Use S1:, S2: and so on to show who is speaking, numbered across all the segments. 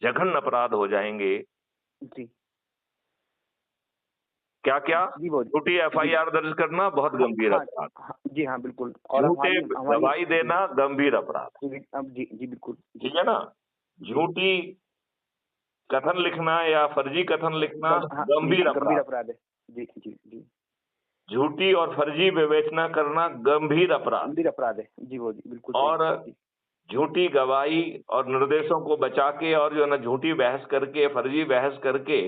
S1: जघन्य अपराध हो जाएंगे।
S2: जी।
S1: क्या क्या?
S2: जी बोलिए।
S1: झूठी
S2: जी।
S1: एफआईआर दर्ज करना बहुत
S2: हाँ,
S1: गंभीर
S2: हाँ,
S1: अपराध,
S2: हाँ, जी हाँ, बिल्कुल। और
S1: झूठे
S2: हमारी हमारी
S1: गवाही
S2: जी,
S1: देना गंभीर अपराध,
S2: जी, अब जी, जी, बिल्कुल। जी,
S1: ठीक है ना?
S2: जी।
S1: झूठी कथन लिखना या फर्जी कथन लिखना
S2: हाँ, जी,
S1: गंभीर
S2: गंभीर
S1: अपराध,
S2: अपराध है। जी, जी, जी।
S1: झूठी और फर्जी विवेचना करना गंभीर अपराध,
S2: गंभीर अपराध है। जी, वो जी, बिल्कुल सही।
S1: और
S2: जी,
S1: झूठी गवाही और निर्देशों को बचा के और जो है ना झूठी बहस करके, फर्जी बहस करके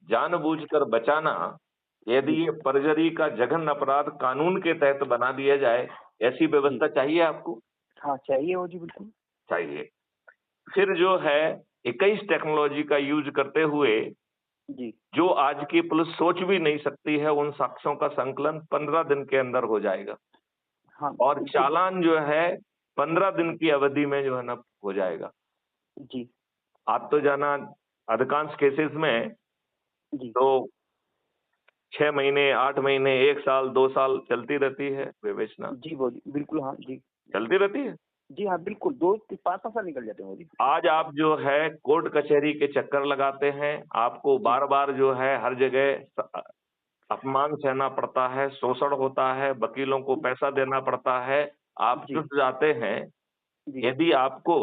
S1: जानबूझकर बचाना, यदि
S2: जी।
S1: ये परजरी का जघन्य अपराध कानून के तहत बना दिया जाए, ऐसी
S2: जी,
S1: व्यवस्था चाहिए आपको?
S2: हाँ, चाहिए वो जी, बिल्कुल।
S1: चाहिए। फिर जो है 21 टेक्नोलॉजी का यूज करते हुए
S2: जी,
S1: जो आज की पुलिस सोच भी नहीं सकती है, उन साक्ष्यों का संकलन 15 दिन के अंदर हो जाएगा
S2: हाँ,
S1: और
S2: बिल्कुल।
S1: चालान जो है 15 दिन की अवधि में जो है ना हो जाएगा।
S2: जी,
S1: आप तो जाना अधिकांश केसेस में
S2: जी,
S1: तो 6 महीने, 8 महीने, 1 साल, 2 साल चलती रहती है विवेचना,
S2: जी, वो जी, बिल्कुल, हाँ, जी।
S1: चलती रहती है।
S2: जी हाँ, बिल्कुल, 2 से 5-5 साल निकल जाते हैं वो जी।
S1: आज आप जो है कोर्ट कचहरी के चक्कर लगाते हैं, आपको
S2: जी,
S1: बार-बार जो है हर जगह अपमान सहना पड़ता है, शोषण होता है, वकीलों को पैसा देना पड़ता है, आप
S2: जी,
S1: चुस जाते हैं।
S2: जी,
S1: यदि आपको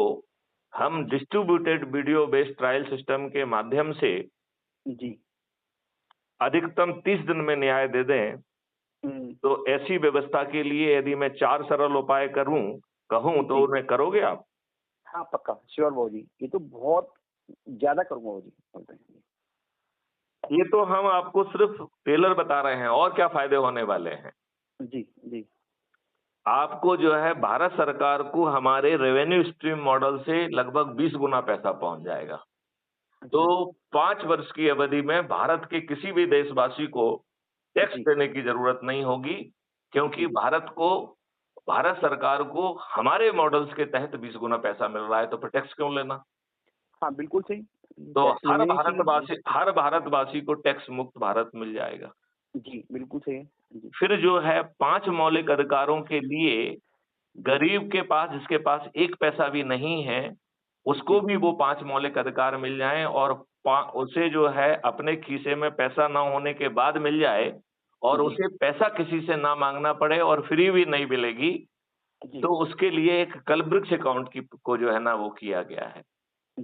S1: हम distributed video based trial system के माध्यम से
S2: जी।
S1: अधिकतम 30 दिन में न्याय दे दें,
S2: हुँ,
S1: तो ऐसी व्यवस्था के लिए यदि मैं 4 सरल उपाय कहूँ तो
S2: जी।
S1: उन्हें करोगे आप?
S2: हाँ, पक्का, श्योर वो जी। ये तो बहुत ज़्यादा करूँगा वो जी, बोलते हैं।
S1: ये तो हम आपको सिर्फ टेलर बता रहे हैं और क्या फ़ायदे होने वाले हैं।
S2: जी, जी,
S1: आपको जो है भारत सरकार को हमारे रेवेन्यू स्ट्रीम मॉडल से लगभग 20 गुना पैसा पहुँच जाएगा। तो
S2: अच्छा।
S1: 5 वर्ष की अवधि में भारत के किसी भी देशवासी को टैक्स
S2: जी,
S1: देने की ज़रूरत नहीं होगी, क्योंकि
S2: जी।
S1: भारत सरकार को हमारे मॉडल्स के तहत 20 गुना पैसा मिल रहा है, तो फिर टैक्स क्यों लेना?
S2: हाँ, बिल्कुल सही।
S1: तो
S2: टैक्स लेने नहीं चाहिए। जी,
S1: हर भारतवासी को टैक्स मुक्त भारत मिल जाएगा।
S2: जी, बिल्कुल सही है। जी,
S1: फिर जो है 5 मौलिक अधिकारों के लिए
S2: जी,
S1: गरीब के पास, जिसके पास 1 पैसा भी नहीं है, उसको
S2: जी,
S1: भी वो 5 मौलिक अधिकार मिल जाएँ और पा उसे जो है अपने खीसे में पैसा ना होने के बाद मिल जाए और
S2: जी,
S1: उसे पैसा किसी से ना माँगना पड़े और फ्री भी नहीं मिलेगी,
S2: जी,
S1: तो उसके लिए एक कल्पवृक्ष अकाउंट को जो है ना वो किया गया है।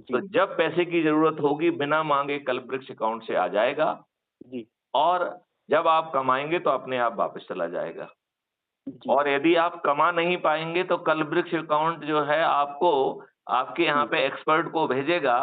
S1: तो
S2: जी,
S1: जब पैसे की ज़रूरत होगी, बिना माँगे कल्पवृक्ष अकाउंट से आ जाएगा
S2: जी,
S1: और जब आप कमाएँगे तो अपने आप वापस चला जाएगा।
S2: जी,
S1: और यदि आप कमा नहीं पाएँगे तो कल्पवृक्ष अकाउंट जो है आपको आपके यहाँ
S2: जी,
S1: पे एक्सपर्ट को भेजेगा